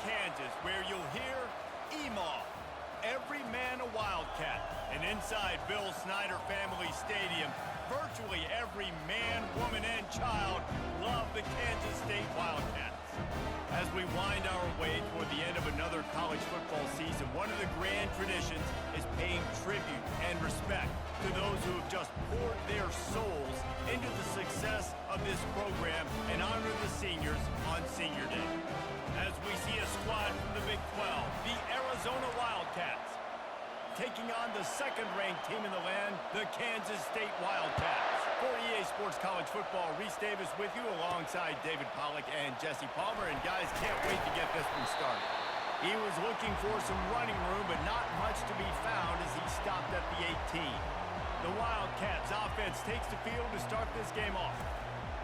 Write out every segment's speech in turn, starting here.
Kansas, where you'll hear EMAW, every man a Wildcat. And inside Bill Snyder Family Stadium, virtually every man, woman, and child love the Kansas State Wildcats. As we wind our way toward the end of another college football season, one of the grand traditions is paying tribute and respect to those who have just poured their souls into the success of this program and honor the seniors on Senior Day. As we see a squad from the Big 12, the Arizona Wildcats, taking on the second-ranked team in the land, the Kansas State Wildcats. For EA Sports College Football, Reese Davis with you alongside David Pollack and Jesse Palmer. And guys, can't wait to get this one started. He was looking for some running room, but not much to be found as he stopped at the 18. The Wildcats offense takes the field to start this game off.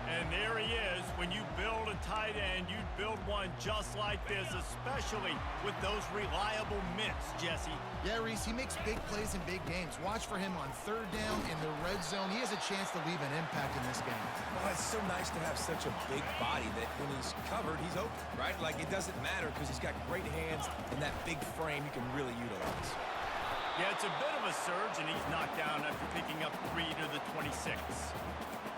And there he is. When you build a tight end, you build one just like this, especially with those reliable mitts, Jesse. Yeah, Reese, he makes big plays in big games. Watch for him on third down in the red zone. He has a chance to leave an impact in this game. Well, it's so nice to have such a big body that when he's covered, he's open, right? Like, it doesn't matter because he's got great hands and that big frame you can really utilize. Yeah, it's a bit of a surge, and he's knocked down after picking up 3 to the 26.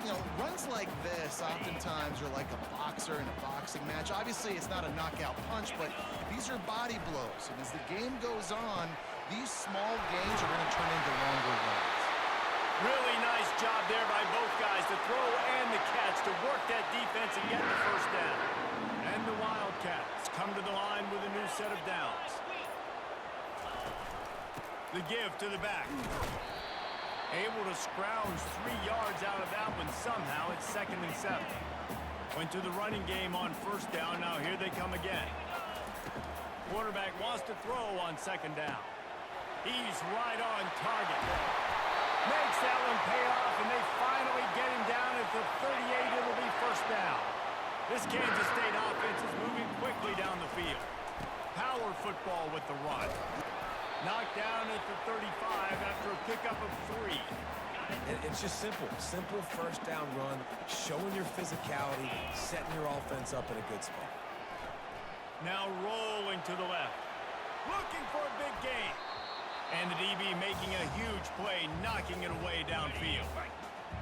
You know, runs like this oftentimes are like a boxer in a boxing match. Obviously, it's not a knockout punch, but these are body blows. And as the game goes on, these small gains are going to turn into longer runs. Really nice job there by both guys, the throw and the catch, to work that defense and get the first down. And the Wildcats come to the line with a new set of downs. The give to the back. Able to scrounge 3 yards out of that one somehow. It's 2nd and 7. Went to the running game on first down. Now here they come again. Quarterback wants to throw on 2nd down. He's right on target. Makes that one pay off, and they finally get him down at the 38. It'll be first down. This Kansas State offense is moving quickly down the field. Power football with the run. Knocked down at the 35 after a pickup of 3. And it's just simple. Simple first down run, showing your physicality, setting your offense up in a good spot. Now rolling to the left. Looking for a big gain. And the DB making a huge play, knocking it away downfield.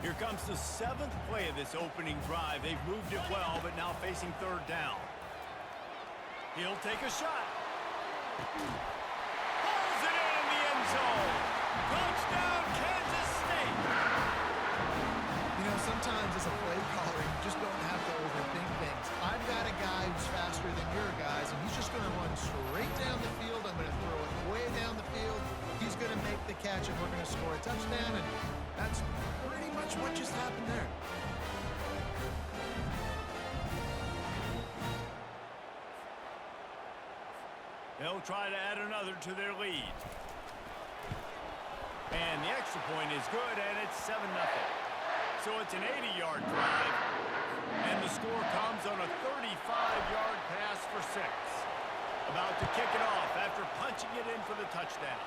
Here comes the 7th play of this opening drive. They've moved it well, but now facing 3rd down. He'll take a shot. Zone. Touchdown, Kansas State! You know, sometimes as a play caller, you just don't have to overthink things. I've got a guy who's faster than your guys, and he's just going to run straight down the field. I'm going to throw it way down the field. He's going to make the catch, and we're going to score a touchdown, and that's pretty much what just happened there. They'll try to add another to their lead. And the extra point is good, and it's 7-0. So it's an 80-yard drive, and the score comes on a 35-yard pass for 6. About to kick it off after punching it in for the touchdown.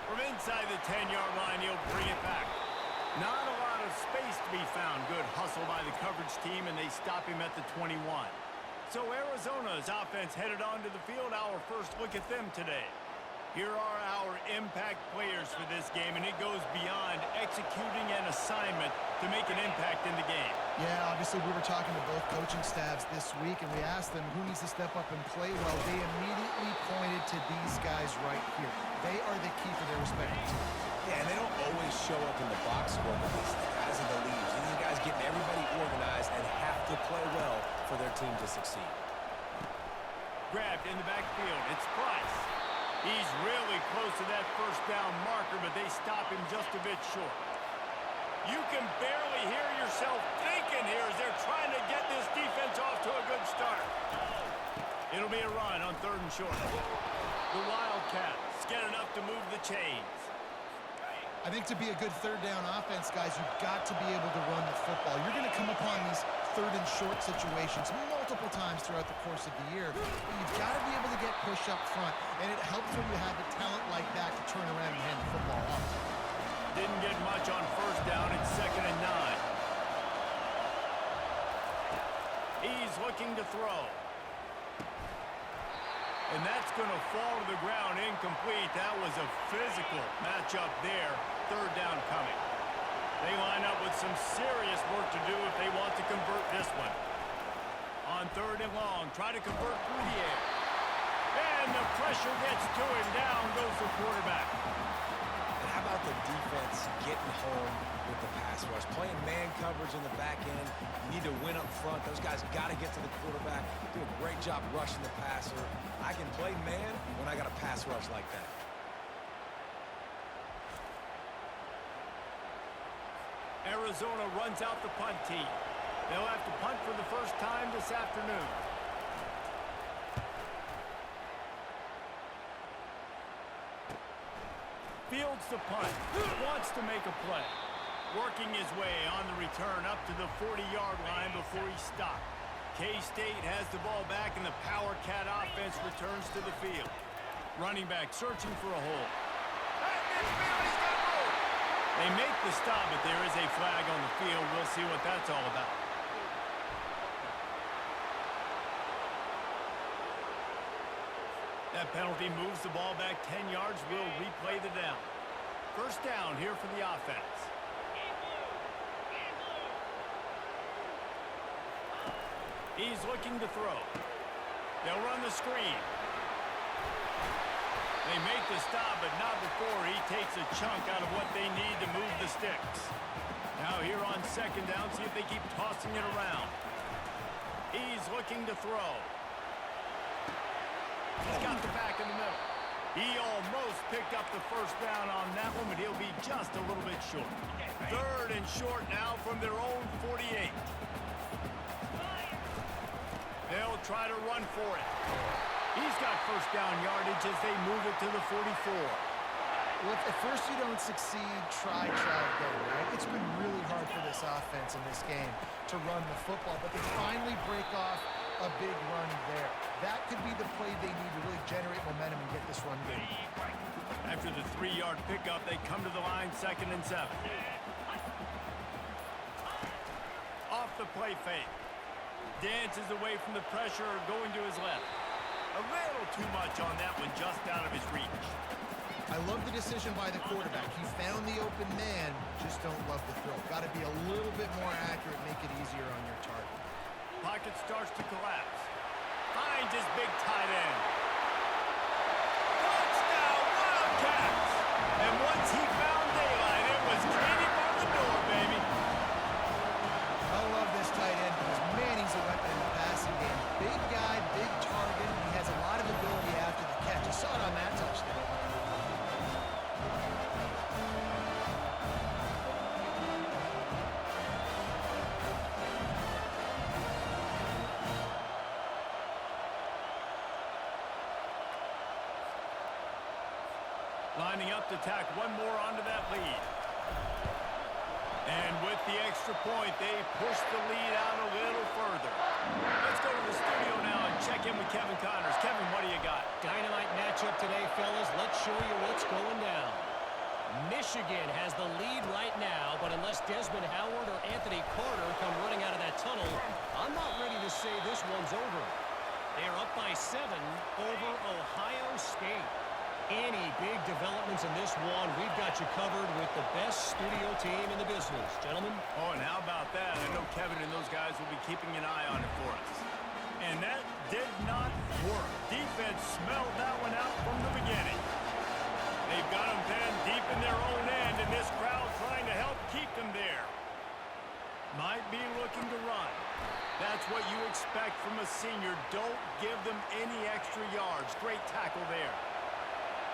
From inside the 10-yard line, he'll bring it back. Not a lot of space to be found. Good hustle by the coverage team, and they stop him at the 21. So Arizona's offense headed onto the field. Our first look at them today. Here are our impact players for this game, and it goes beyond executing an assignment to make an impact in the game. Yeah, obviously we were talking to both coaching staffs this week, and we asked them who needs to step up and play well. They immediately pointed to these guys right here. They are the key for their respective teams. Yeah, and they don't always show up in the box score, but these guys are the leaders. These are guys getting everybody organized and have to play well for their team to succeed. Grabbed in the backfield. It's Price. He's really close to that first down marker, but they stop him just a bit short. You can barely hear yourself thinking here as they're trying to get this defense off to a good start. It'll be a run on 3rd and short. The Wildcats get enough to move the chains. I think to be a good 3rd down offense, guys, you've got to be able to run the football. You're going to come upon these 3rd and short situations multiple times throughout the course of the year. But you've got to be able to get push up front, and it helps when you have a talent like that to turn around and hand the football off. Didn't get much on first down. It's 2nd and 9. He's looking to throw. And that's going to fall to the ground incomplete. That was a physical matchup there. Third down coming. They line up with some serious work to do if they want to convert this one. On third and long, try to convert through the air. And the pressure gets to him. Down goes the quarterback. And how about the defense getting home with the pass rush? Playing man coverage in the back end. You need to win up front. Those guys got to get to the quarterback. Do a great job rushing the passer. I can play man when I got a pass rush like that. Arizona runs out the punt team. They'll have to punt for the first time this afternoon. Fields the punt. Wants to make a play. Working his way on the return up to the 40-yard line before he stopped. K-State has the ball back, and the Power Cat offense returns to the field. Running back searching for a hole. They make the stop, but there is a flag on the field. We'll see what that's all about. That penalty moves the ball back 10 yards. We'll replay the down. First down here for the offense. He's looking to throw. They'll run the screen. They make the stop, but not before he takes a chunk out of what they need to move the sticks. Now here on second down, see if they keep tossing it around. He's looking to throw. He's got the back in the middle. He almost picked up the first down on that one, but he'll be just a little bit short. Third and short now from their own 48. They'll try to run for it. He's got first down yardage as they move it to the 44. Well, if at first you don't succeed, try again, right? It's been really hard for this offense in this game to run the football, but they finally break off a big run there. That could be the play they need to really generate momentum and get this run going. After the 3-yard pickup, they come to the line, 2nd and 7. Off the play fake. Dances away from the pressure, going to his left. A little too much on that one, just out of his reach. I love the decision by the quarterback. He found the open man, just don't love the throw. Got to be a little bit more accurate, make it easier on your target. Pocket starts to collapse. Finds his big tight end. Touchdown, Wildcats! And once he found daylight, it was candy bar the door, baby. I love this tight end because, man, he's a weapon in the passing game. Big guy, big target. He has a lot of ability after the catch. You saw it on that touchdown. Lining up to tack one more onto that lead. And with the extra point, they push the lead out a little further. Let's go to the studio now and check in with Kevin Connors. Kevin, what do you got? Dynamite matchup today, fellas. Let's show you what's going down. Michigan has the lead right now, but unless Desmond Howard or Anthony Carter come running out of that tunnel, I'm not ready to say this one's over. They're up by 7 over Ohio State. Any big developments in this one, we've got you covered with the best studio team in the business. Gentlemen? Oh, and how about that? I know Kevin and those guys will be keeping an eye on it for us. And that did not work. Defense smelled that one out from the beginning. They've got them pinned deep in their own end, and this crowd trying to help keep them there. Might be looking to run. That's what you expect from a senior. Don't give them any extra yards. Great tackle there.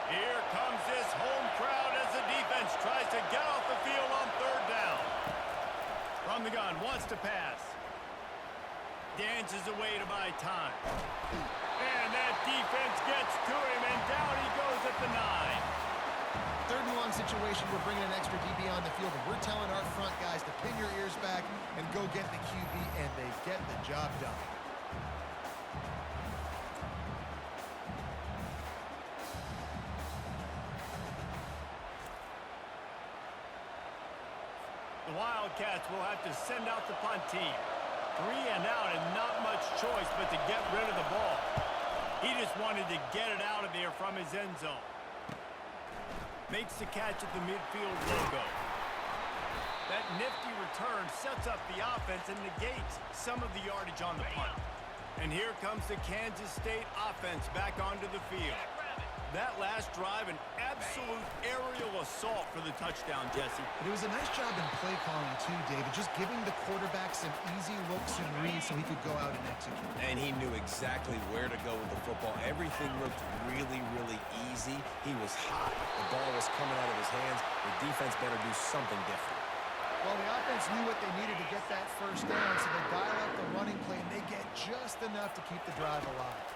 Here comes this home crowd as the defense tries to get off the field on third down. From the gun, wants to pass. Dances away to buy time. And that defense gets to him, and down he goes at the 9. Third and long situation, we're bringing an extra DB on the field, and we're telling our front guys to pin your ears back and go get the QB, and they get the job done. The Wildcats will have to send out the punt team. 3 and out and not much choice but to get rid of the ball. He just wanted to to get it out of there from his end zone. Makes the catch at the midfield logo. That nifty return sets up the offense and negates some of the yardage on the punt. And here comes the Kansas State offense back onto the field. That last drive, an absolute aerial assault for the touchdown, Jesse. But it was a nice job in play calling too, David, just giving the quarterback some easy looks and reads so he could go out and execute. And he knew exactly where to go with the football. Everything looked really, really easy. He was hot. The ball was coming out of his hands. The defense better do something different. Well, the offense knew what they needed to get that first down, so they dial up the running play, and they get just enough to keep the drive alive.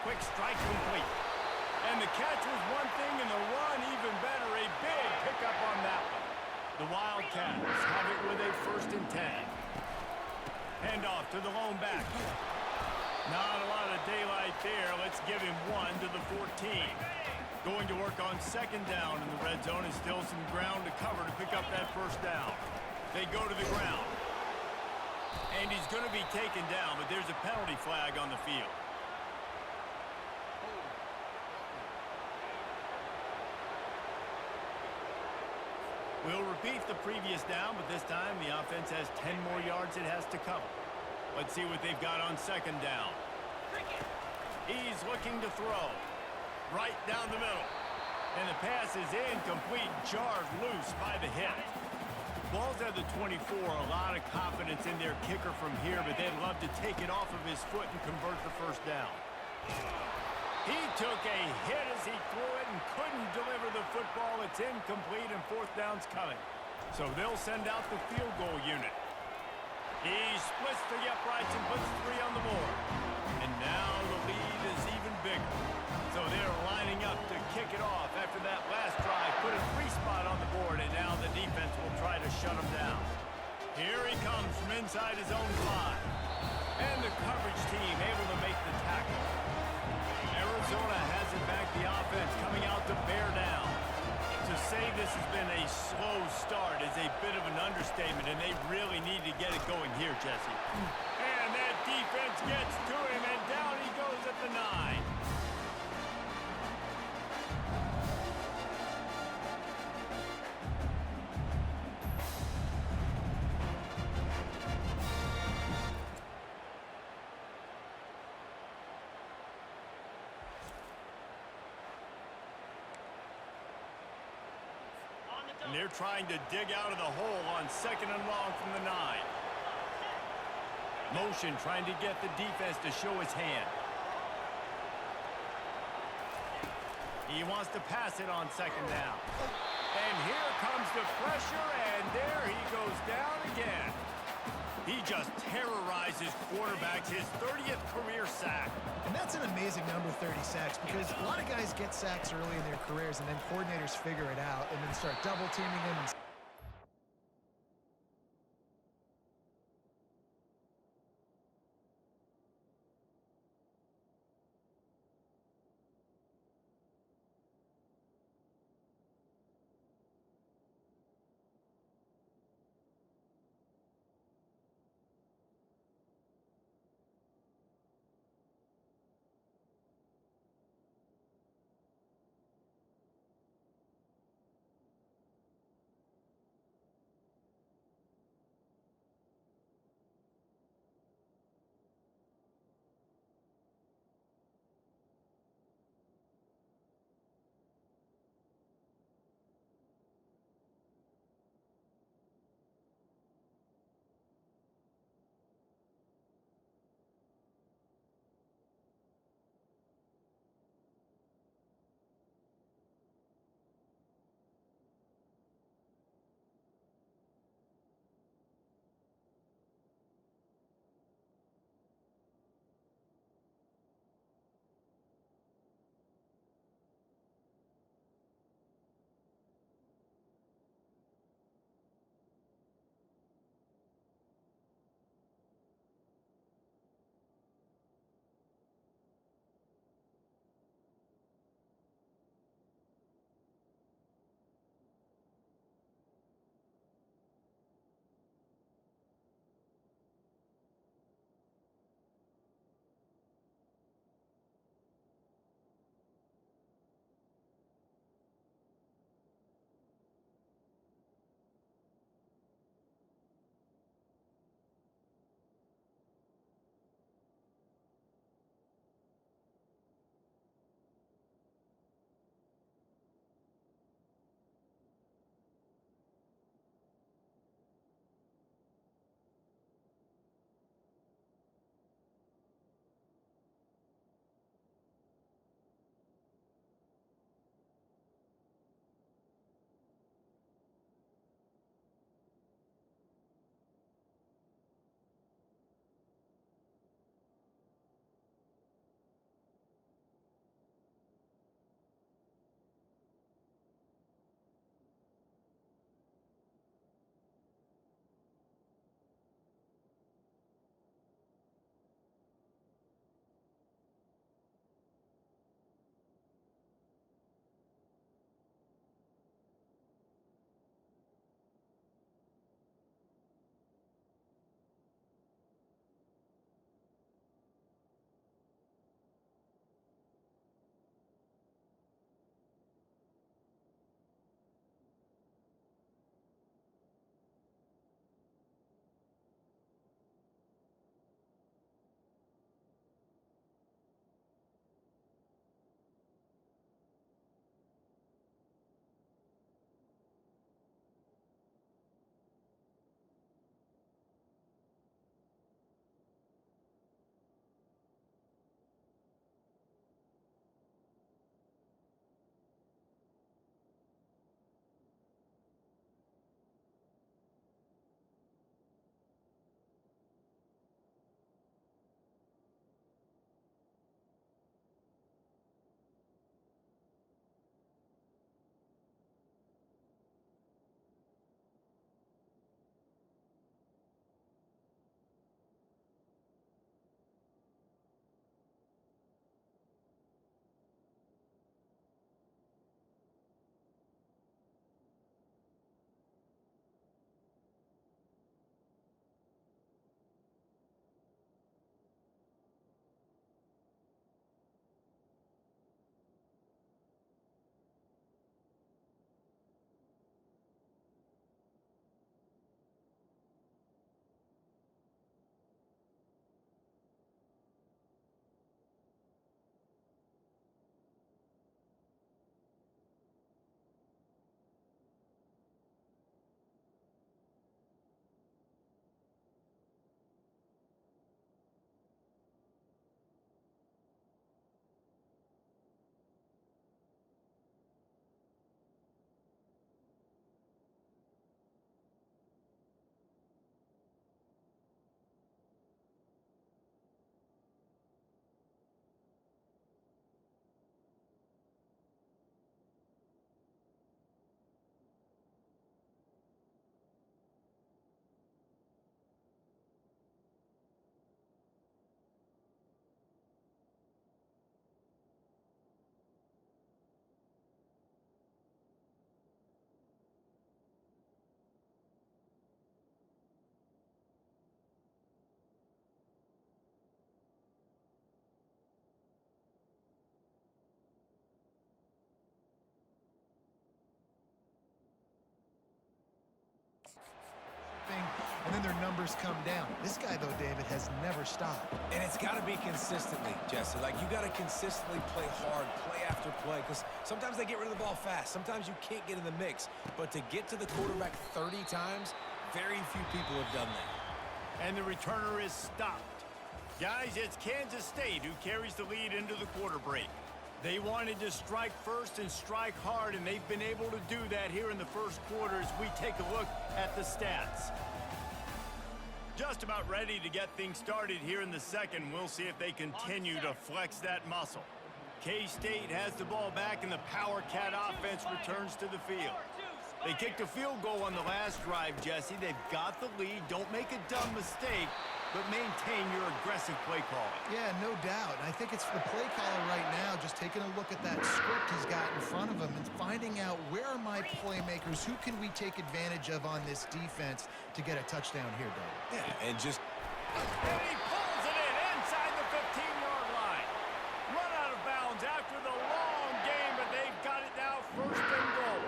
Quick strike complete. And the catch was one thing, and the run even better. A big pickup on that one. The Wildcats have it with a 1st and 10. Handoff to the lone back. Not a lot of daylight there. Let's give him one to the 14. Going to work on 2nd down in the red zone, and still some ground to cover to pick up that 1st down. They go to the ground. And he's going to be taken down, but there's a penalty flag on the field. We'll repeat the previous down, but this time the offense has 10 more yards it has to cover. Let's see what they've got on 2nd down. He's looking to throw. Right down the middle. And the pass is incomplete, jarred loose by the hit. Ball's at the 24, a lot of confidence in their kicker from here, but they'd love to take it off of his foot and convert the 1st down. He took a hit as he threw it and couldn't deliver the football. It's incomplete, and 4th down's coming. So they'll send out the field goal unit. He splits the uprights and puts 3 on the board. And now the lead is even bigger. So they're lining up to kick it off after that last drive. Put a 3 spot on the board, and now the defense will try to shut him down. Here he comes from inside his own 5. And the coverage team able to make the tackle. Arizona has it back, the offense coming out to bear down. To say this has been a slow start is a bit of an understatement, and they really need to get it going here, Jesse. And that defense gets to him, and down he goes at the 9. And they're trying to dig out of the hole on 2nd and long from the 9. Motion trying to get the defense to show his hand. He wants to pass it on 2nd down. And here comes the pressure, and there he goes down again. He just terrorizes quarterbacks, his 30th career sack. And that's an amazing number, 30 sacks, because a lot of guys get sacks early in their careers, and then coordinators figure it out and then start double-teaming them and numbers come down. This guy, though, David, has never stopped. And it's got to be consistently, Jesse. Like, you got to consistently play hard, play after play, because sometimes they get rid of the ball fast. Sometimes you can't get in the mix. But to get to the quarterback 30 times, very few people have done that. And the returner is stopped. Guys, it's Kansas State who carries the lead into the quarter break. They wanted to strike first and strike hard, and they've been able to do that here in the first quarter as we take a look at the stats. Just about ready to get things started here in the second. We'll see if they continue to flex that muscle. K-State has the ball back, and the Power Cat offense returns to the field. They kicked a field goal on the last drive, Jesse. They've got the lead. Don't make a dumb mistake, but maintain your aggressive play calling. Yeah, no doubt. I think it's the play caller right now just taking a look at that script he's got in front of him and finding out where are my playmakers, who can we take advantage of on this defense to get a touchdown here, David. Yeah, and just... And he pulls it in inside the 15-yard line. Run out of bounds after the long game, but they've got it now first and goal.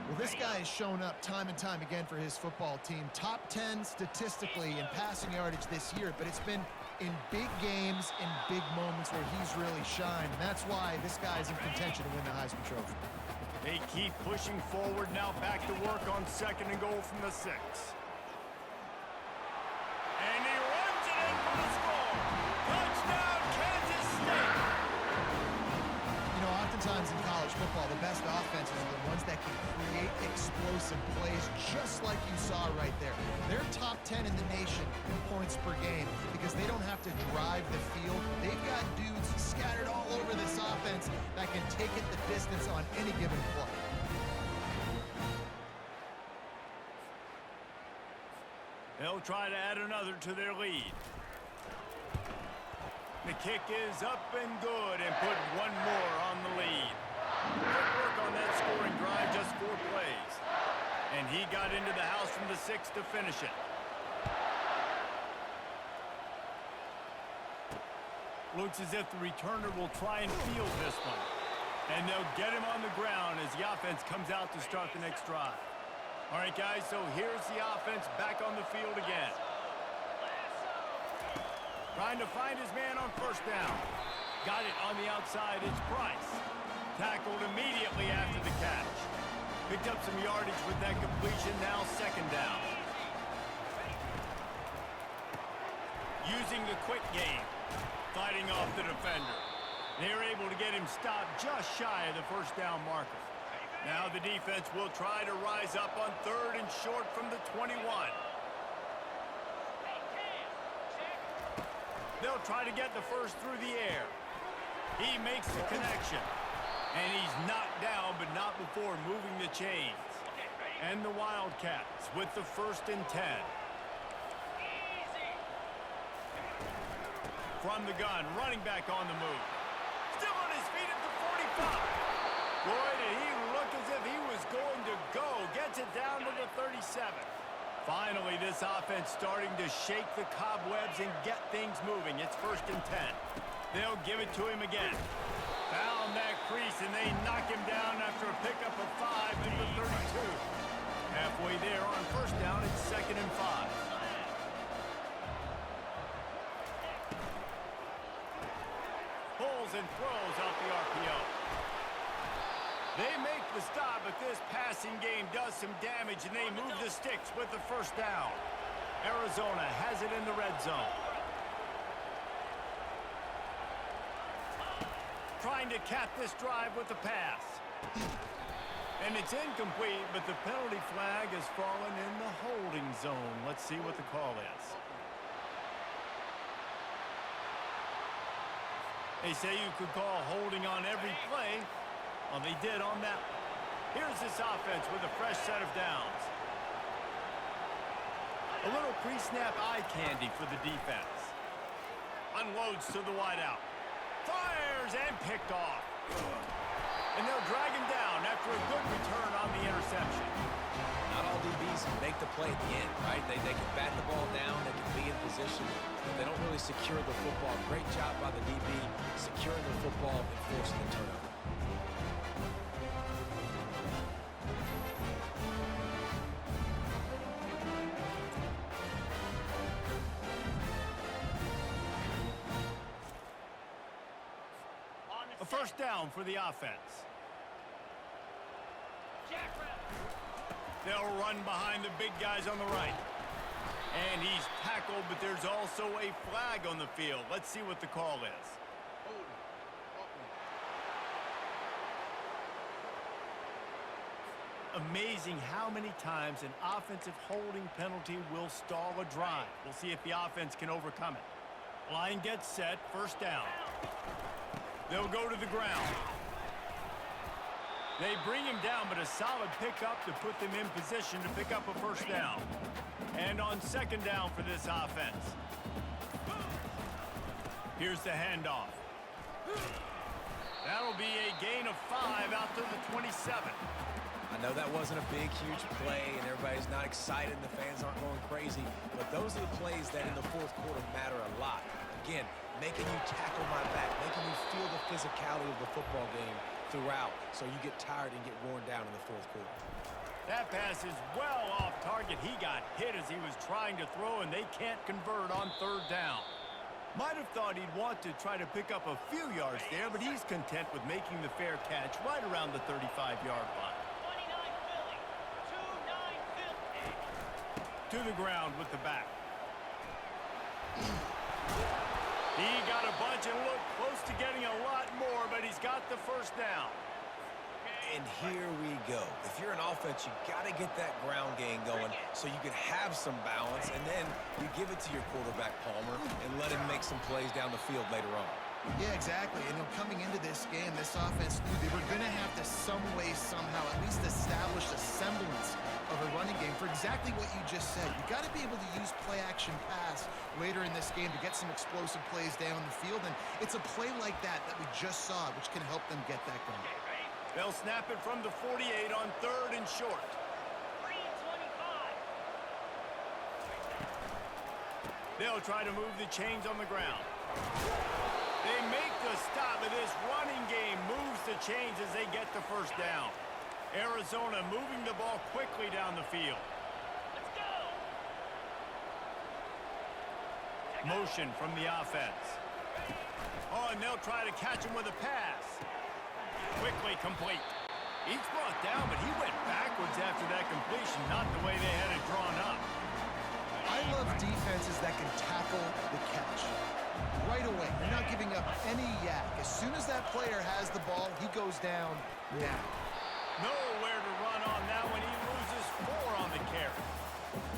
Well, this guy has shown up time and time again for his football team. Top 10 statistically in passing yardage this year, but it's been in big games, in big moments where he's really shined. And that's why this guy's in contention to win the Heisman Trophy. They keep pushing forward now, back to work on second and goal from the 6. And he runs it in for the score. Touchdown, Kansas State. You know, oftentimes in college football, the best offenses are the ones that can create explosive plays, just like you saw right there. They're top 10 in the nation in points per game because they don't have to drive the field. They've got dudes scattered all over this offense that can take it the distance on any given play. They'll try to add another to their lead. The kick is up and good and put one more on the lead. Good work on that scoring drive, just 4 plays. And he got into the house from the 6 to finish it. Looks as if the returner will try and field this one. And they'll get him on the ground as the offense comes out to start the next drive. All right, guys, so here's the offense back on the field again. Trying to find his man on first down. Got it on the outside, it's Price. Tackled immediately after the catch. Picked up some yardage with that completion, now second down. Using the quick game, fighting off the defender. They're able to get him stopped just shy of the first down marker. Now the defense will try to rise up on third and short from the 21. They'll try to get the first through the air. He makes the connection. And he's knocked down, but not before moving the chains. And the Wildcats with the 1st and 10. From the gun, running back on the move. Still on his feet at the 45. Boy, did he look as if he was going to go. Gets it down to the 37. Finally, this offense starting to shake the cobwebs and get things moving. It's 1st and 10. They'll give it to him again. Found that crease, and they knock him down after a pickup of 5 to the 32. Halfway there on first down, it's 2nd and 5. Pulls and throws out the RPO. They make the stop, but this passing game does some damage, and they move the sticks with the first down. Arizona has it in the red zone. Trying to cap this drive with the pass. And it's incomplete, but the penalty flag has fallen in the holding zone. Let's see what the call is. They say you could call holding on every play. Well, they did on that one. Here's this offense with a fresh set of downs. A little pre-snap eye candy for the defense. Unloads to the wideout. Fires and picked off. And they'll drag him down after a good return on the interception. Not all DBs can make the play at the end, right? They can bat the ball down, they can be in position, but they don't really secure the football. Great job by the DB securing the football and forcing the turnover. first down for the offense. They'll run behind the big guys on the right. And he's tackled, but there's also a flag on the field. Let's see what the call is. Amazing how many times an offensive holding penalty will stall a drive. We'll see if the offense can overcome it. Line gets set, first down. They'll go to the ground. They bring him down, but a solid pickup to put them in position to pick up a first down. And on second down for this offense. Here's the handoff. That'll be a gain of 5 out to the 27. I know that wasn't a big, huge play, and everybody's not excited, and the fans aren't going crazy, but those are the plays that in the fourth quarter matter a lot. Again, making you tackle my back, making you feel the physicality of the football game throughout, so you get tired and get worn down in the fourth quarter. That pass is well off target. He got hit as he was trying to throw, and they can't convert on third down. Might have thought he'd want to try to pick up a few yards there, but he's content with making the fair catch right around the 35-yard line. To the ground with the back. He got a bunch and looked close to getting a lot more, but he's got the first down. And here we go. If you're an offense, you got to get that ground game going so you can have some balance, and then you give it to your quarterback, Palmer, and let him make some plays down the field later on. Yeah, exactly. And coming into this game, this offense knew they were going to have to some way, somehow, at least establish a semblance of a running game for exactly what you just said. You got to be able to use play-action pass later in this game to get some explosive plays down the field, and it's a play like that we just saw, which can help them get that going. They'll snap it from the 48 on third and short. They'll try to move the chains on the ground. They make the stop, but this running game moves the chains as they get the first down. Arizona moving the ball quickly down the field. Let's go. Motion from the offense. Oh, and they'll try to catch him with a pass. Quickly complete. He's brought down, but he went backwards after that completion, not the way they had it drawn up. I love defenses that can tackle the catch right away. They're not giving up any yak. As soon as that player has the ball, he goes down now. Nowhere to run on that one. He loses 4 on the carry.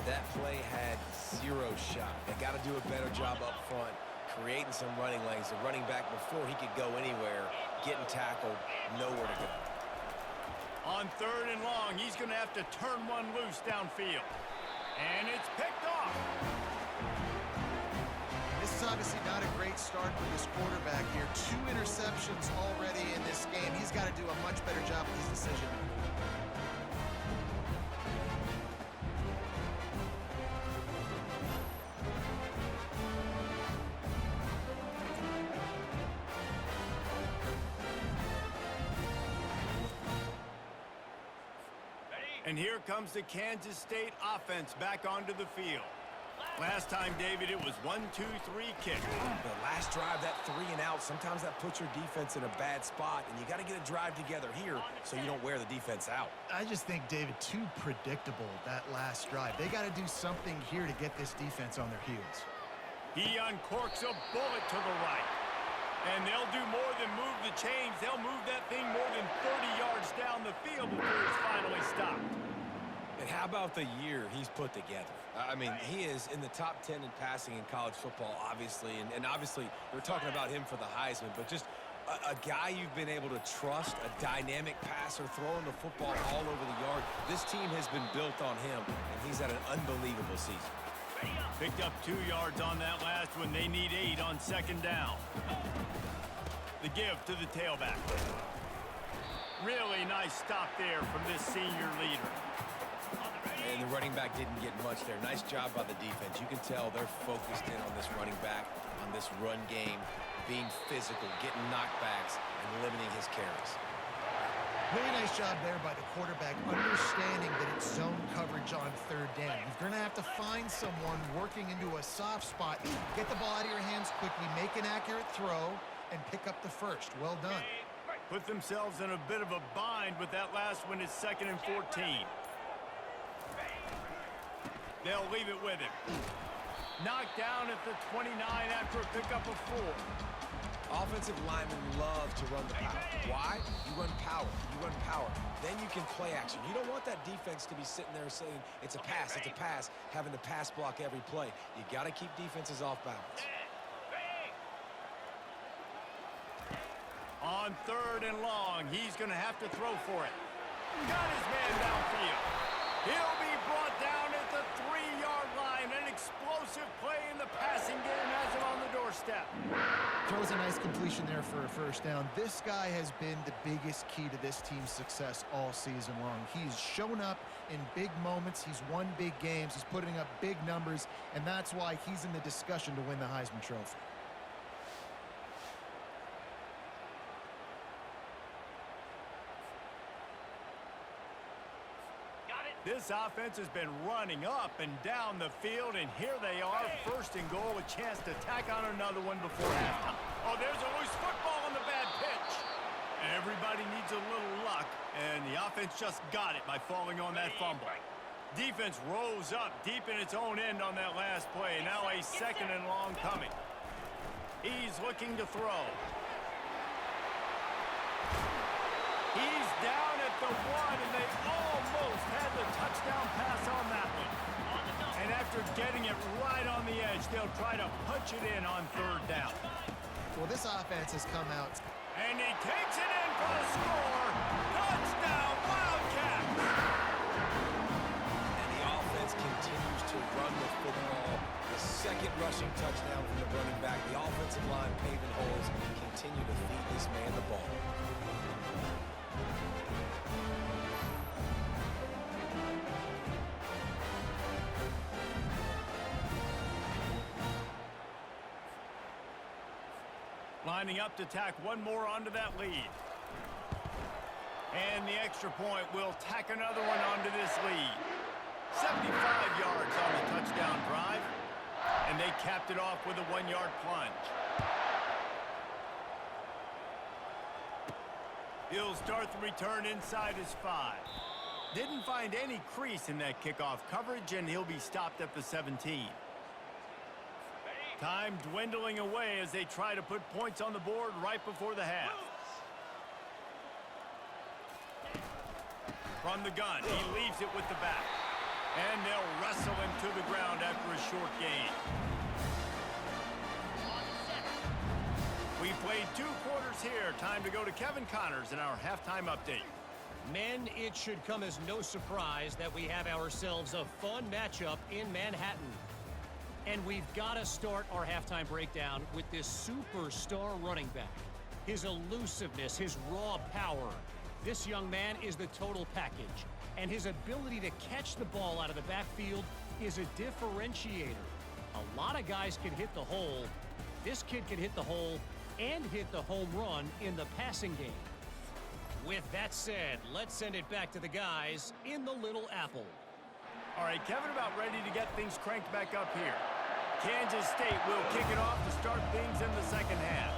That play had 0 shot. They got to do a better job up front, creating some running lanes. The running back, before he could go anywhere, getting tackled, nowhere to go. On third and long, he's going to have to turn one loose downfield. And it's picked off. This is obviously not a great start for this quarterback here. 2 interceptions already in this game. He's got to do a much better job with his decision. And here comes the Kansas State offense back onto the field. Last time, David, it was 1-2-3 kick. The last drive, that 3 and out, sometimes that puts your defense in a bad spot, and you got to get a drive together here so you don't wear the defense out. I just think, David, too predictable, that last drive. They got to do something here to get this defense on their heels. He uncorks a bullet to the right. And they'll do more than move the chains. They'll move that thing more than 30 yards down the field before it's finally stopped. And how about the year he's put together? I mean, he is in the top 10 in passing in college football, obviously. And obviously, we're talking about him for the Heisman. But just a guy you've been able to trust, a dynamic passer, throwing the football all over the yard. This team has been built on him, and he's had an unbelievable season. Picked up 2 yards on that last one. They need 8 on second down. The give to the tailback. Really nice stop there from this senior leader. And the running back didn't get much there. Nice job by the defense. You can tell they're focused in on this running back, on this run game, being physical, getting knockbacks, and limiting his carries. Really nice job there by the quarterback, understanding that it's zone coverage on third down. You're going to have to find someone working into a soft spot. Get the ball out of your hands quickly, make an accurate throw, and pick up the first. Well done. Put themselves in a bit of a bind with that last one. It's 2nd and 14. They'll leave it with him. Knocked down at the 29 after a pickup of 4. Offensive linemen love to run the power. Why? You run power. You run power. Then you can play action. You don't want that defense to be sitting there saying, it's a pass, having to pass block every play. You got to keep defenses off balance. On 3rd and long, he's going to have to throw for it. Got his man downfield. He'll be brought down at the 3-yard line. An explosive play in the passing game has him on the doorstep. Throws a nice completion there for a first down. This guy has been the biggest key to this team's success all season long. He's shown up in big moments. He's won big games. He's putting up big numbers, and that's why he's in the discussion to win the Heisman Trophy. This offense has been running up and down the field, and here they are, 1st and goal, a chance to tack on another one before halftime. Oh, there's a loose football on the bad pitch. Everybody needs a little luck, and the offense just got it by falling on that fumble. Defense rose up deep in its own end on that last play. Now a 2nd and long coming. He's looking to throw. He's down at the 1, and they almost had the touchdown pass on that one. And after getting it right on the edge, they'll try to punch it in on 3rd down. Well, this offense has come out. And he takes it in for the score. Touchdown, Wildcats! And the offense continues to run the football. The 2nd rushing touchdown from the running back. The offensive line paving holes and continue to feed this man the ball. Lining up to tack one more onto that lead. And the extra point will tack another one onto this lead. 75 yards on the touchdown drive. And they capped it off with a 1-yard plunge. He'll start the return inside his 5. Didn't find any crease in that kickoff coverage, and he'll be stopped at the 17. Time dwindling away as they try to put points on the board right before the half. From the gun, he leaves it with the back. And they'll wrestle him to the ground after a short gain. We played 2 quarters here. Time to go to Kevin Connors in our halftime update. Men, it should come as no surprise that we have ourselves a fun matchup in Manhattan. And we've got to start our halftime breakdown with this superstar running back. His elusiveness, his raw power. This young man is the total package. And his ability to catch the ball out of the backfield is a differentiator. A lot of guys can hit the hole. This kid can hit the hole and hit the home run in the passing game. With that said, let's send it back to the guys in the Little Apple. All right, Kevin, about ready to get things cranked back up here. Kansas State will kick it off to start things in the 2nd half.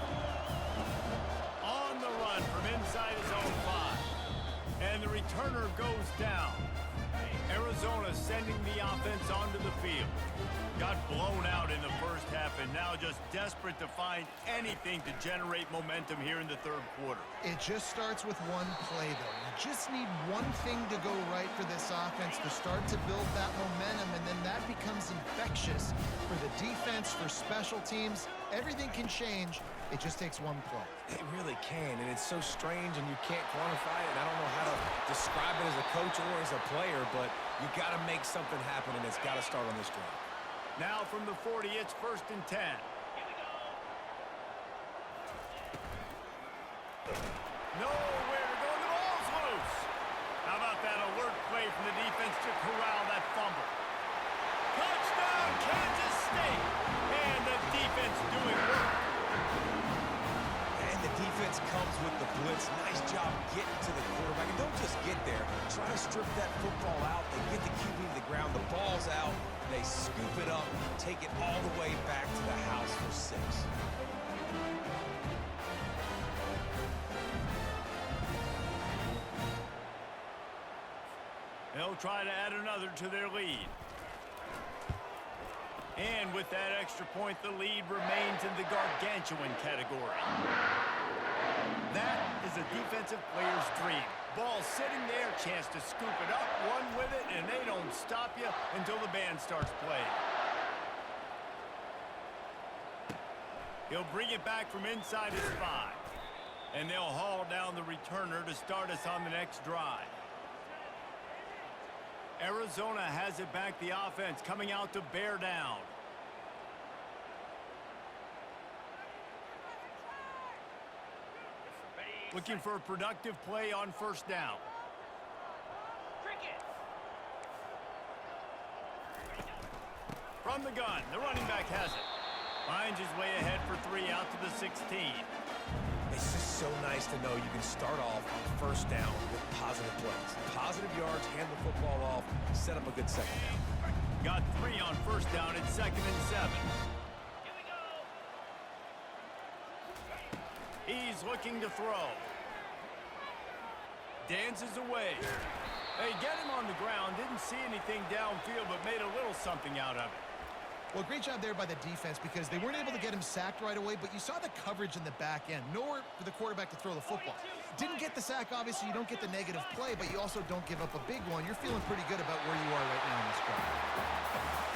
On the run from inside his own 5. And the returner goes down. Arizona sending the offense onto the field. Got blown out in the first half and now just desperate to find anything to generate momentum here in the 3rd quarter. It just starts with one play, though. You just need one thing to go right for this offense to start to build that momentum, and then that becomes infectious for the defense, for special teams. Everything can change. It just takes one play. It really can, and it's so strange, and you can't quantify it. And I don't know how to describe it as a coach or as a player, but you got to make something happen, and it's got to start on this drive. Now from the 40, it's 1st and 10. Nowhere to go. The ball's loose. How about that alert play from the defense to corral that fumble? Touchdown, Kansas State. And the defense doing work. And the defense comes with the blitz. Nice job getting to the quarterback. And don't just get there. Try to strip that football out. They get the QB to the ground. The ball's out. They scoop it up, take it all the way back to the house for 6. try to add another to their lead. And with that extra point, the lead remains in the gargantuan category. That is a defensive player's dream. Ball sitting there, chance to scoop it up, run with it, and they don't stop you until the band starts playing. He'll bring it back from inside his 5. And they'll haul down the returner to start us on the next drive. Arizona has it back, the offense coming out to bear down. Looking for a productive play on first down. From the gun, the running back has it. Finds his way ahead for 3 out to the 16. It's just so nice to know you can start off on first down with positive plays. Positive yards, hand the football off, set up a good second down. Got 3 on first down at 2nd and 7. He's looking to throw. Dances away. They get him on the ground. Didn't see anything downfield, but made a little something out of it. Well, great job there by the defense because they weren't able to get him sacked right away, but you saw the coverage in the back end. Nowhere for the quarterback to throw the football. Didn't get the sack, obviously. You don't get the negative play, but you also don't give up a big one. You're feeling pretty good about where you are right now in this drive.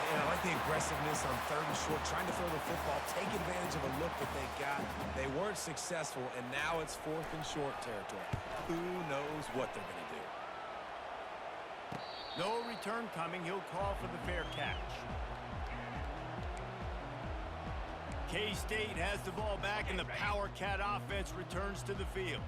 And I like the aggressiveness on 3rd and short, trying to throw the football, take advantage of a look that they got. They weren't successful, and now it's 4th and short territory. Who knows what they're going to do? No return coming. He'll call for the fair catch. K-State has the ball back, and the Power Cat offense returns to the field.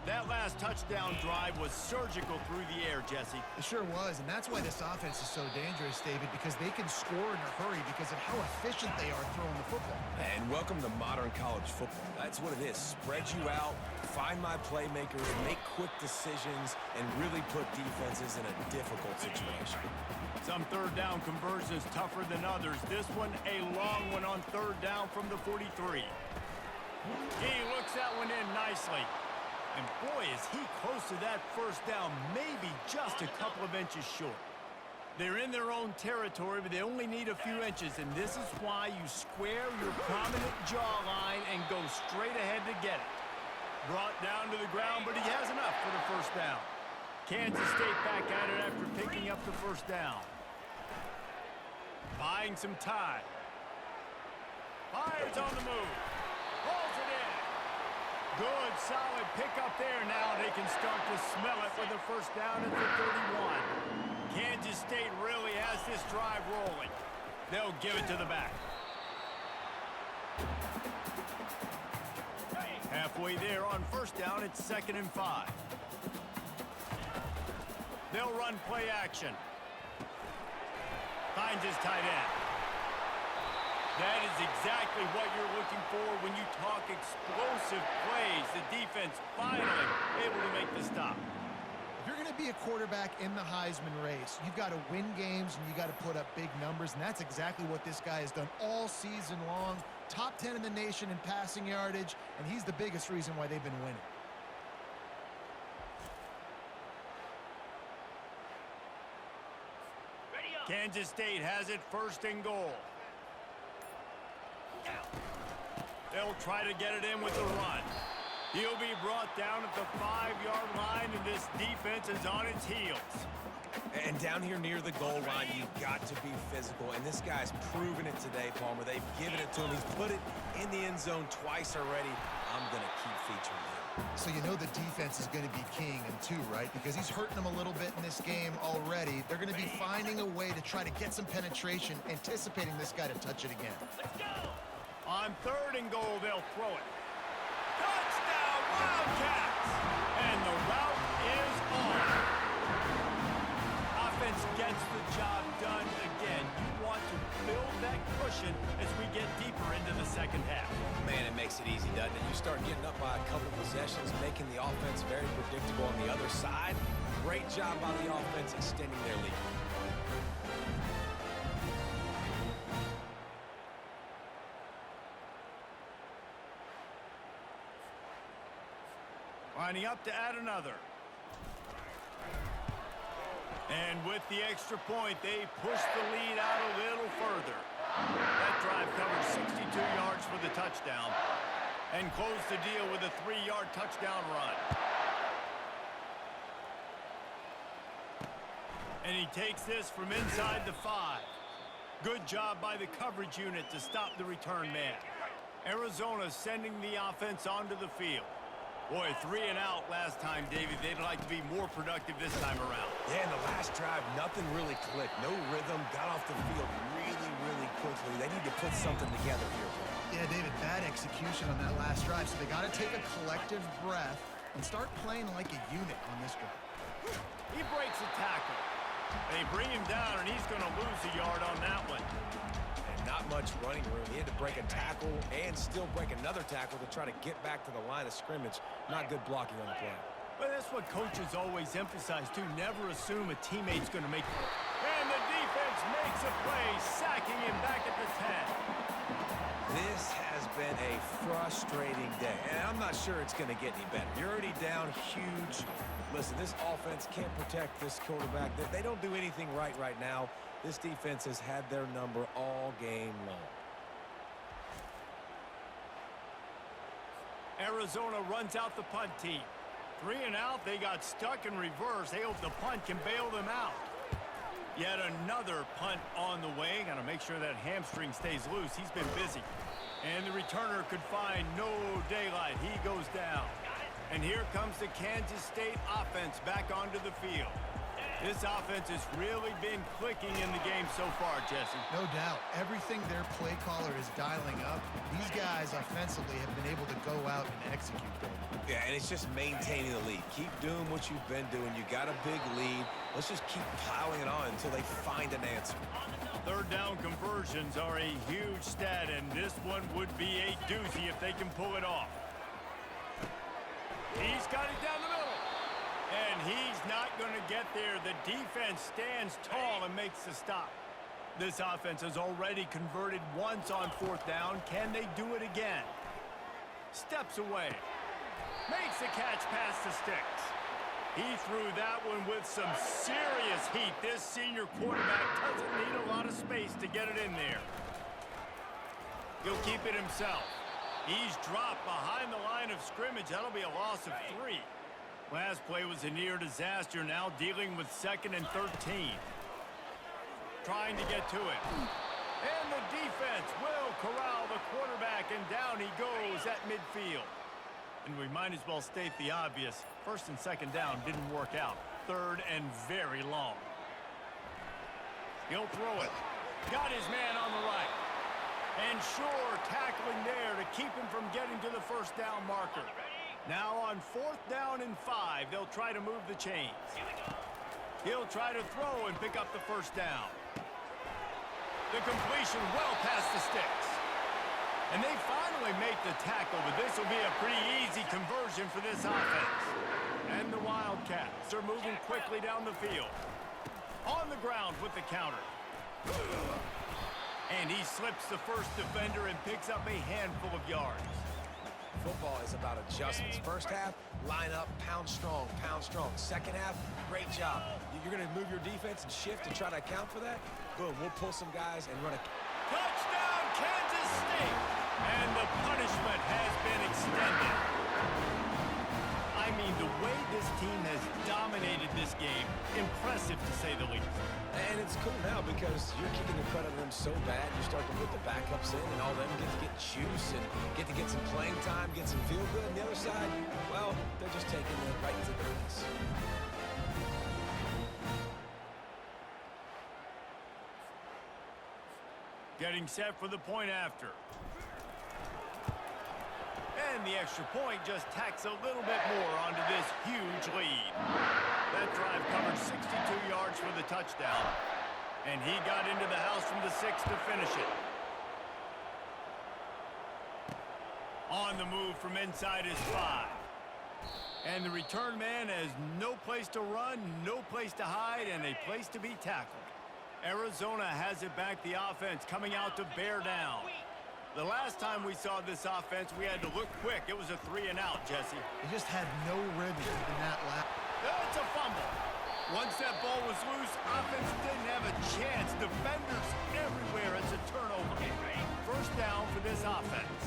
That last touchdown drive was surgical through the air, Jesse. It sure was, and that's why this offense is so dangerous, David, because they can score in a hurry because of how efficient they are throwing the football. And welcome to modern college football. That's what it is. Spread you out, find my playmakers, make quick decisions, and really put defenses in a difficult situation. Some 3rd down conversions tougher than others. This one, a long one on 3rd down from the 43. He looks that one in nicely. And boy, is he close to that first down, maybe just a couple of inches short. They're in their own territory, but they only need a few inches, and this is why you square your prominent jawline and go straight ahead to get it. Brought down to the ground, but he has enough for the first down. Kansas State back at it after picking up the first down. Buying some time. Fires on the move. Pulls it in. Good, solid pickup there. Now they can start to smell it with a first down at the 31. Kansas State really has this drive rolling. They'll give it to the back. Halfway there on first down, it's 2nd and 5. They'll run play action. Finds his tight end. That is exactly what you're looking for when you talk explosive plays. The defense finally able to make the stop. If you're going to be a quarterback in the Heisman race, you've got to win games and you got to put up big numbers, and that's exactly what this guy has done all season long. Top 10 in the nation in passing yardage, and he's the biggest reason why they've been winning. Kansas State has it 1st and goal. They'll try to get it in with a run. He'll be brought down at the 5-yard line, and this defense is on its heels. And down here near the goal line, you've got to be physical. And this guy's proven it today, Palmer. They've given it to him. He's put it in the end zone twice already. I'm going to keep featuring him. So you know the defense is going to be king in 2, right? Because he's hurting them a little bit in this game already. They're going to be finding a way to try to get some penetration, anticipating this guy to touch it again. Let's go! On 3rd and goal, they'll throw it. Touchdown, Wildcats! And the route is on. Offense gets the job done again. You want to build that cushion as we get deeper into the second half. Man, it makes it easy, doesn't it? You start getting up by a couple possessions, making the offense very predictable on the other side. Great job by the offense extending their lead. Lining up to add another. And with the extra point, they push the lead out a little further. That drive covered 62 yards for the touchdown and closed the deal with a 3-yard touchdown run. And he takes this from inside the 5. Good job by the coverage unit to stop the return man. Arizona sending the offense onto the field. Boy, 3 and out last time, David. They'd like to be more productive this time around. Yeah, in the last drive, nothing really clicked. No rhythm, got off the field really quickly. They need to put something together here, Paul. Yeah, David, bad execution on that last drive, so they got to take a collective breath and start playing like a unit on this drive. He breaks a tackle. They bring him down, and he's going to lose a yard on that one. Not much running room. He had to break a tackle and still break another tackle to try to get back to the line of scrimmage. Not good blocking on the play. But that's what coaches always emphasize, too. Never assume a teammate's going to make it. And the defense makes a play, sacking him back at the 10. This has been a frustrating day, and I'm not sure it's going to get any better. You're already down huge. Listen, this offense can't protect this quarterback. They don't do anything right now. This defense has had their number all game long. Arizona runs out the punt team. 3 and out, they got stuck in reverse. They hope the punt can bail them out. Yet another punt on the way. Got to make sure that hamstring stays loose. He's been busy. And the returner could find no daylight. He goes down. And here comes the Kansas State offense back onto the field. This offense has really been clicking in the game so far, Jesse. No doubt. Everything their play caller is dialing up, these guys offensively have been able to go out and execute them. Yeah, and it's just maintaining the lead. Keep doing what you've been doing. You got a big lead. Let's just keep piling it on until they find an answer. Third down conversions are a huge stat, and this one would be a doozy if they can pull it off. He's got it down the middle. And he's not going to get there. The defense stands tall and makes the stop. This offense has already converted once on 4th down. Can they do it again? Steps away. Makes the catch past the sticks. He threw that one with some serious heat. This senior quarterback doesn't need a lot of space to get it in there. He'll keep it himself. He's dropped behind the line of scrimmage. That'll be a loss of 3. Last play was a near disaster, now dealing with 2nd and 13. Trying to get to it. And the defense will corral the quarterback, and down he goes at midfield. And we might as well state the obvious. 1st and 2nd down didn't work out. 3rd and very long. He'll throw it. Got his man on the right. And sure, tackling there to keep him from getting to the 1st down marker. Now on 4th down and 5, they'll try to move the chains. He'll try to throw and pick up the 1st down. The completion well past the sticks. And they finally make the tackle, but this will be a pretty easy conversion for this offense. And the Wildcats are moving quickly down the field. On the ground with the counter. And he slips the first defender and picks up a handful of yards. Football is about adjustments. First half, line up, pound strong, pound strong. Second half, great job. You're going to move your defense and shift and try to account for that? Boom, we'll pull some guys and run a... Touchdown, Kansas State! And the punishment has been extended. I mean, the way this team has dominated this game, impressive to say the least. And it's cool now because you're kicking the credit of them so bad, you start to put the backups in, and all of them get to get juice and get to get some playing time, get some feel good. On the other side, well, they're just taking it right into greatness. Getting set for the point after. And the extra point just tacks a little bit more onto this huge lead. That drive covered 62 yards for the touchdown. And he got into the house from the 6 to finish it. On the move from inside his 5. And the return man has no place to run, no place to hide, and a place to be tackled. Arizona has it back, the offense coming out to bear down. The last time we saw this offense, we had to look quick. It was a 3 and out, Jesse. They just had no rhythm in that lap. It's a fumble. Once that ball was loose, offense didn't have a chance. Defenders everywhere. It's a turnover. First down for this offense.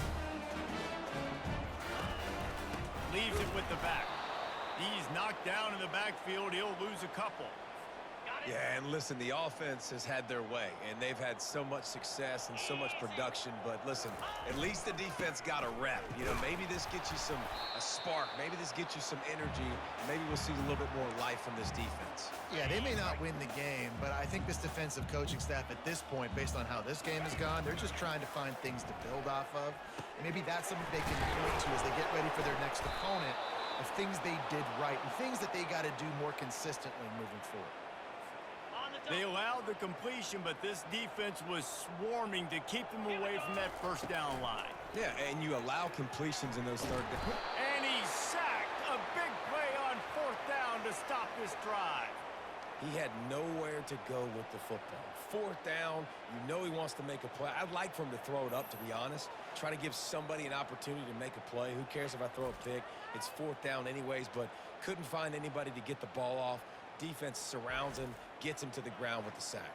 Leaves it with the back. He's knocked down in the backfield. He'll lose a couple. Yeah, and listen, the offense has had their way, and they've had so much success and so much production. But listen, at least the defense got a rep. You know, maybe this gets you a spark. Maybe this gets you some energy. Maybe we'll see a little bit more life from this defense. Yeah, they may not win the game, but I think this defensive coaching staff at this point, based on how this game has gone, they're just trying to find things to build off of. And maybe that's something they can point to as they get ready for their next opponent, of things they did right and things that they got to do more consistently moving forward. They allowed the completion, but this defense was swarming to keep them away from that first down line. Yeah, and you allow completions in those third down. And he's sacked. A big play on fourth down to stop this drive. He had nowhere to go with the football. Fourth down, you know he wants to make a play. I'd like for him to throw it up, to be honest. Try to give somebody an opportunity to make a play. Who cares if I throw a pick? It's fourth down anyways, but couldn't find anybody to get the ball off. Defense surrounds him, gets him to the ground with the sack.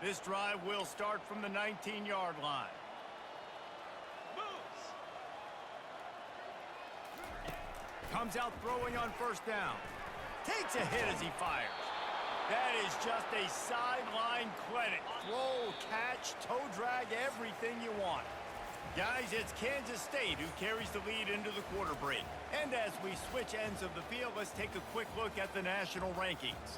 This drive will start from the 19-yard line. Comes out throwing on first down. Takes a hit as he fires. That is just a sideline clinic. Throw, catch, toe drag, everything you want. Guys, it's Kansas State who carries the lead into the quarter break. And as we switch ends of the field, let's take a quick look at the national rankings.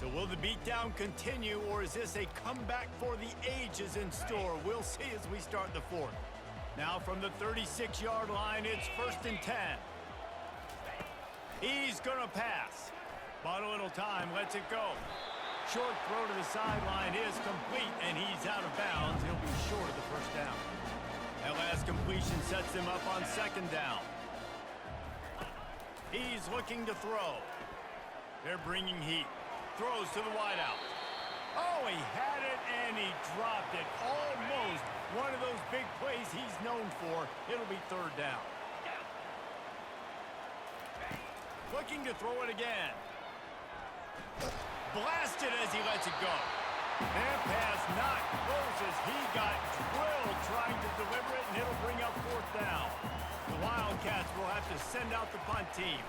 So will the beatdown continue, or is this a comeback for the ages in store? We'll see as we start the fourth. Now from the 36-yard line, it's 1st and 10. He's going to pass. Bought a little time, lets it go. Short throw to the sideline is complete, and he's out of bounds. He'll be short of the first down. That last completion sets him up on second down. He's looking to throw. They're bringing heat. Throws to the wideout. Oh, he had it, and he dropped it. Almost one of those big plays he's known for. It'll be third down. Looking to throw it again. Blasted as he lets it go. That pass not close as he got drilled trying to deliver it, and it'll bring up fourth down. The Wildcats will have to send out the punt team.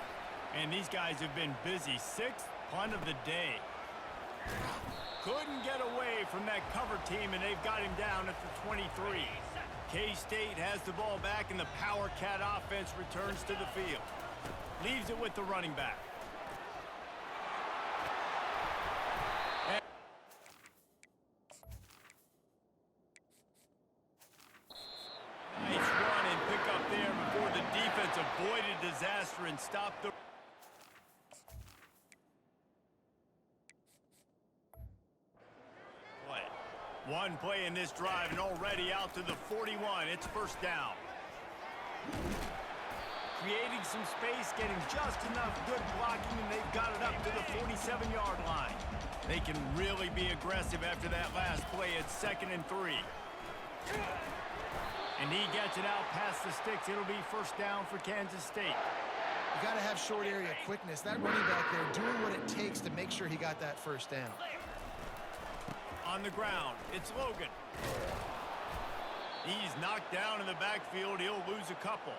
And these guys have been busy. Sixth punt of the day. Couldn't get away from that cover team, and they've got him down at the 23. K-State has the ball back, and the Power Cat offense returns to the field. Leaves it with the running back. Nice run and pick up there before the defense avoided disaster and stopped the play. One play in this drive and already out to the 41. It's first down. Creating some space, getting just enough good blocking, and they've got it up to the 47-yard line. They can really be aggressive after that last play. It's 2nd and 3. And he gets it out past the sticks. It'll be first down for Kansas State. You got to have short area quickness. That running back there doing what it takes to make sure he got that first down. On the ground, it's Logan. He's knocked down in the backfield. He'll lose a couple.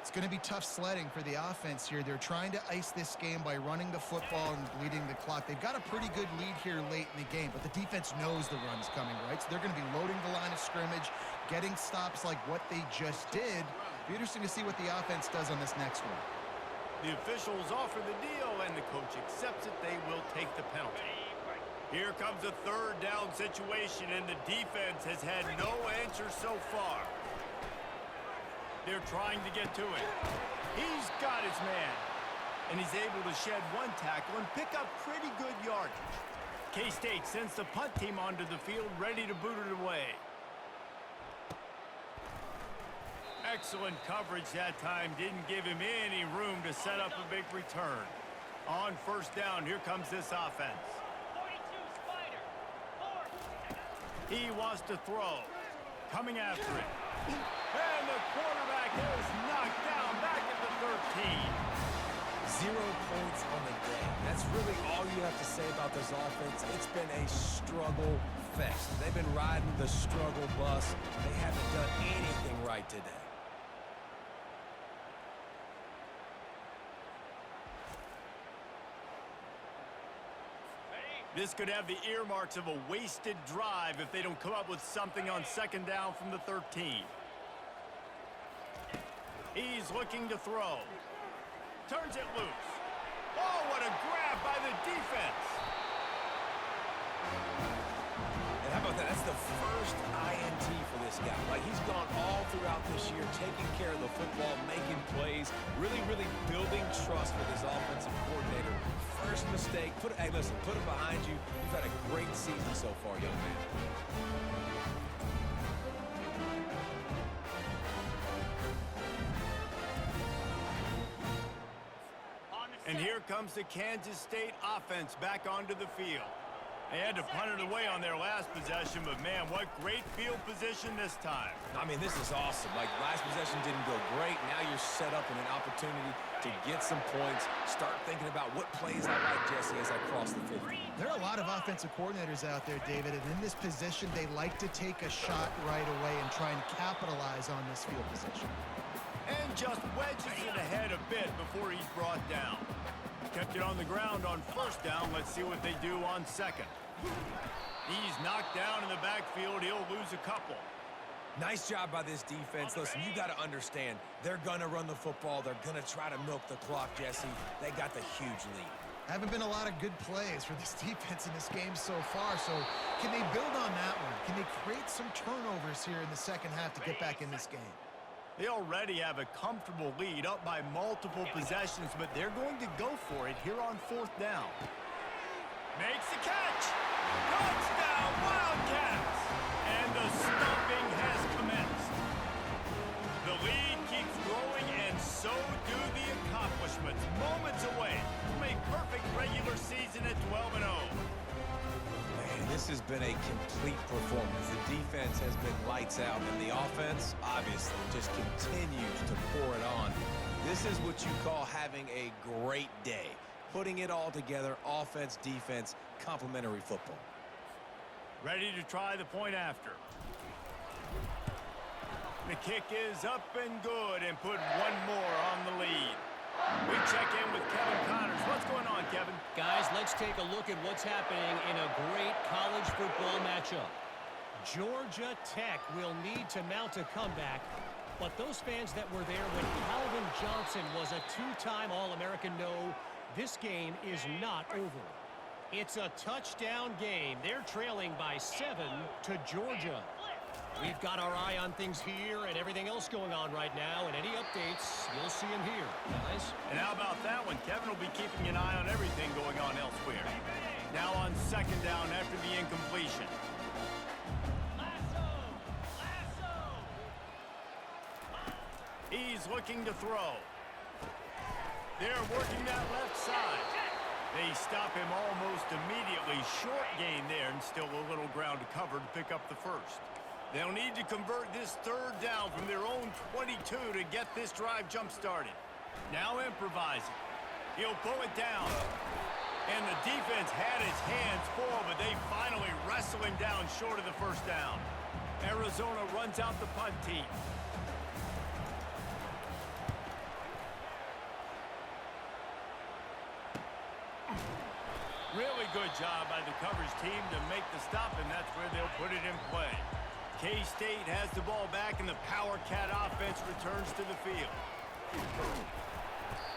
It's going to be tough sledding for the offense here. They're trying to ice this game by running the football and bleeding the clock. They've got a pretty good lead here late in the game, but the defense knows the run's coming, right? So they're going to be loading the line of scrimmage, getting stops like what they just did. Be interesting to see what the offense does on this next one. The officials offer the deal, and the coach accepts it. They will take the penalty. Here comes a third down situation, and the defense has had no answer so far. They're trying to get to it. He's got his man. And he's able to shed one tackle and pick up pretty good yardage. K-State sends the punt team onto the field, ready to boot it away. Excellent coverage that time. Didn't give him any room to set up a big return. On first down, here comes this offense. He wants to throw. Coming after it. And the quarterback is knocked down back at the 13. 0 points on the day. That's really all you have to say about this offense. It's been a struggle fest. They've been riding the struggle bus. They haven't done anything right today. This could have the earmarks of a wasted drive if they don't come up with something on second down from the 13. He's looking to throw. Turns it loose. Oh, what a grab by the defense. And how about that? That's the first INT for this guy. Like, he's gone all throughout this year, taking care of the football, making plays, really building trust with his offensive coordinator. First mistake, hey, listen, put it behind you. You've had a great season so far, young man. And here comes the Kansas State offense back onto the field. They had to punt it away on their last possession, but man, what great field position this time. I mean, this is awesome. Like, last possession didn't go great. Now you're set up in an opportunity to get some points. Start thinking about what plays I like, Jesse, as I cross the 50. There are a lot of offensive coordinators out there, David, and in this position, they like to take a shot right away and try and capitalize on this field position. And just wedges it ahead a bit before he's brought down. Kept it on the ground on first down. Let's see what they do on second. He's knocked down in the backfield. He'll lose a couple. Nice job by this defense. Listen, you got to understand, they're going to run the football. They're going to try to milk the clock, Jesse. They got the huge lead. Haven't been a lot of good plays for this defense in this game so far, so can they build on that one? Can they create some turnovers here in the second half to get back in this game? They already have a comfortable lead up by multiple possessions, but they're going to go for it here on fourth down. Makes the catch. Touchdown, Wildcats. And the stomping has commenced. The lead keeps growing, and so do the accomplishments. Moments away from a perfect regular season at 12-0. This has been a complete performance. The defense has been lights out, and the offense, obviously, just continues to pour it on. This is what you call having a great day. Putting it all together, offense, defense, complementary football. Ready to try the point after. The kick is up and good, and put one more on the lead. We check in with Kevin Connors. What's going on, Kevin? Guys, let's take a look at what's happening in a great college football matchup. Georgia Tech will need to mount a comeback, but those fans that were there when Calvin Johnson was a two-time All-American know this game is not over. It's a touchdown game. They're trailing by 7 to Georgia. We've got our eye on things here and everything else going on right now, and any updates, you'll see them here, guys. And how about that one? Kevin will be keeping an eye on everything going on elsewhere. Now on second down after the incompletion. He's looking to throw. They're working that left side. They stop him almost immediately. Short gain there, and still a little ground to cover to pick up the first. They'll need to convert this third down from their own 22 to get this drive jump-started. Now improvising. He'll pull it down. And the defense had his hands full, but they finally wrestle him down short of the first down. Arizona runs out the punt team. Really good job by the coverage team to make the stop, and that's where they'll put it in play. K-State has the ball back, and the Power Cat offense returns to the field.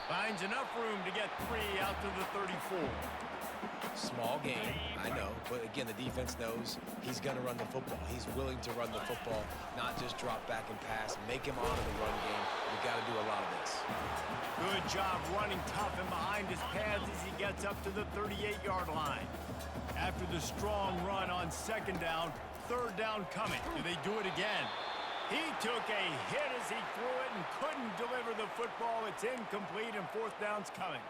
Finds enough room to get 3 out to the 34. Small game, I know, but again, the defense knows he's going to run the football. He's willing to run the football, not just drop back and pass, make him honor the run game. We've got to do a lot of this. Good job running tough and behind his pads as he gets up to the 38-yard line. After the strong run on second down, third down coming. Do they do it again? He took a hit as he threw it and couldn't deliver the football. It's incomplete, and fourth down's coming.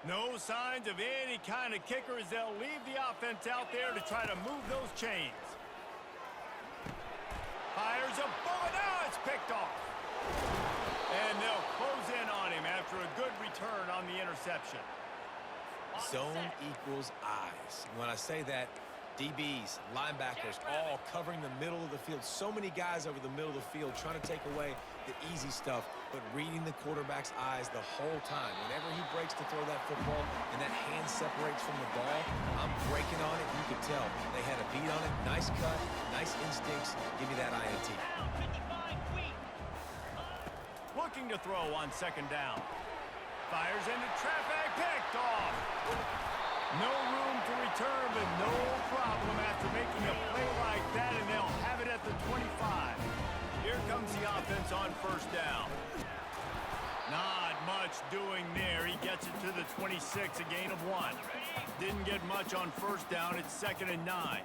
No signs of any kind of kicker as they'll leave the offense out there to try to move those chains. Fires a bullet. Now it's picked off. And they'll close in on him after a good return on the interception. Zone equals eyes. When I say that, DBs, linebackers, all covering the middle of the field. So many guys over the middle of the field trying to take away the easy stuff, but reading the quarterback's eyes the whole time. Whenever he breaks to throw that football and that hand separates from the ball, I'm breaking on it. You could tell they had a beat on it. Nice cut, nice instincts. Give me that INT. Looking to throw on second down. Fires into traffic, picked off. No room to return, but no problem after making a play like that, and they'll have it at the 25. Here comes the offense on first down. Not much doing there. He gets it to the 26, a gain of 1. Didn't get much on first down. It's 2nd and 9.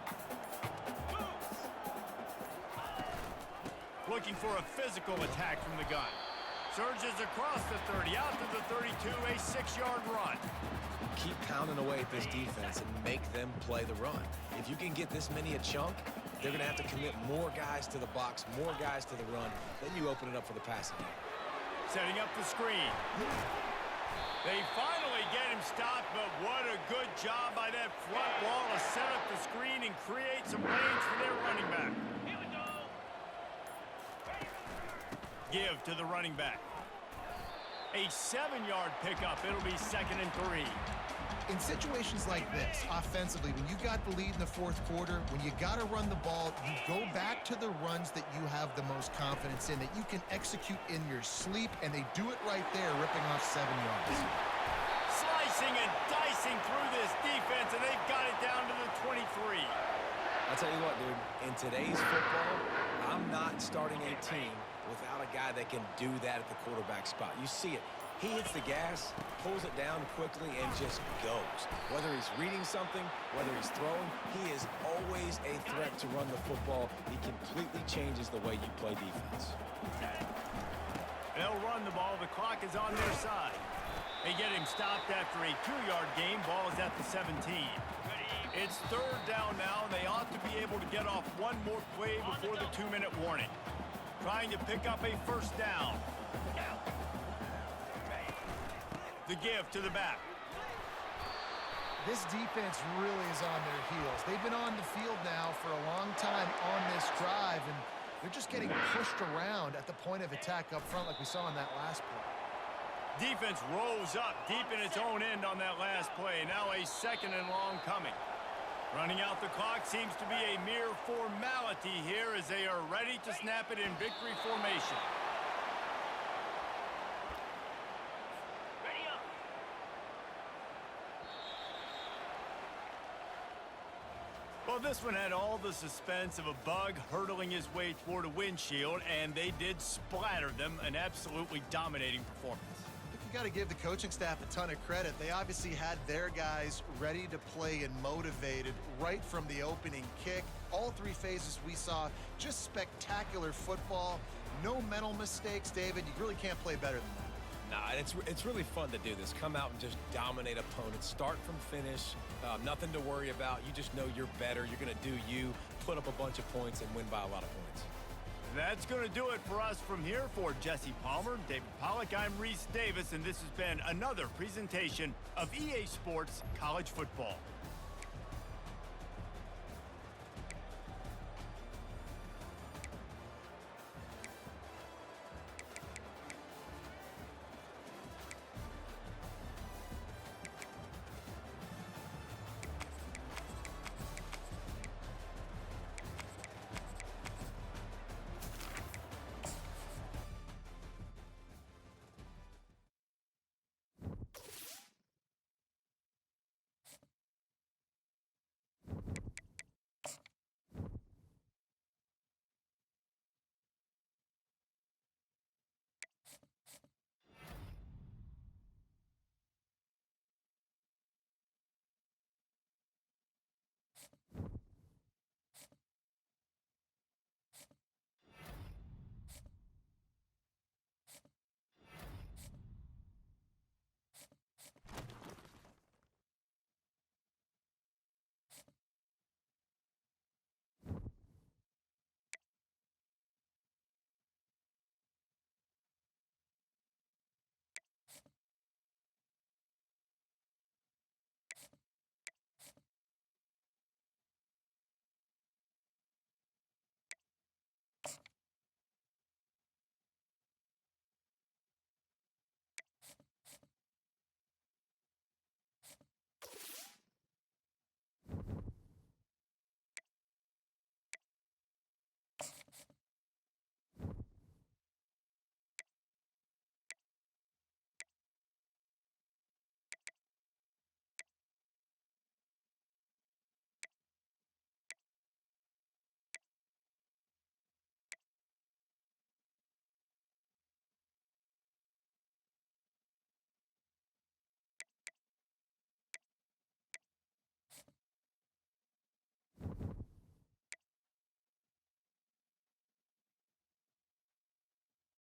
Looking for a physical attack from the gun. Surges across the 30, out to the 32, a 6-yard run. Keep pounding away at this defense and make them play the run. If you can get this many a chunk, they're going to have to commit more guys to the box, more guys to the run. Then you open it up for the passing game. Setting up the screen. They finally get him stopped, but what a good job by that front wall to set up the screen and create some range for their running back. Give to the running back. A 7-yard pickup. It'll be 2nd and 3. In situations like this, offensively, when you got the lead in the fourth quarter, when you got to run the ball, you go back to the runs that you have the most confidence in, that you can execute in your sleep, and they do it right there, ripping off 7 yards. Slicing and dicing through this defense, and they've got it down to the 23. I'll tell you what, dude, in today's football, I'm not starting a team without a guy that can do that at the quarterback spot. You see it. He hits the gas, pulls it down quickly, and just goes. Whether he's reading something, whether he's throwing, he is always a threat to run the football. He completely changes the way you play defense. They'll run the ball. The clock is on their side. They get him stopped after a 2-yard gain. Ball is at the 17. It's 3rd down now. They ought to be able to get off one more play before the 2-minute warning. Trying to pick up a 1st down. The give to the back. This defense really is on their heels. They've been on the field now for a long time on this drive, and they're just getting pushed around at the point of attack up front like we saw in that last play. Defense rose up deep in its own end on that last play. Now a 2nd and long coming. Running out the clock seems to be a mere formality here as they are ready to snap it in victory formation. Well, this one had all the suspense of a bug hurtling his way toward a windshield, and they did splatter them. An absolutely dominating performance. You got to give the coaching staff a ton of credit. They obviously had their guys ready to play and motivated right from the opening kick. All 3 phases we saw, just spectacular football. No mental mistakes, David. You really can't play better than that. Nah, it's really fun to do this. Come out and just dominate opponents. Start from finish. Nothing to worry about. You just know you're better. You're going to do you, put up a bunch of points, and win by a lot of points. That's going to do it for us from here. For Jesse Palmer, David Pollack, I'm Reese Davis, and this has been another presentation of EA Sports College Football.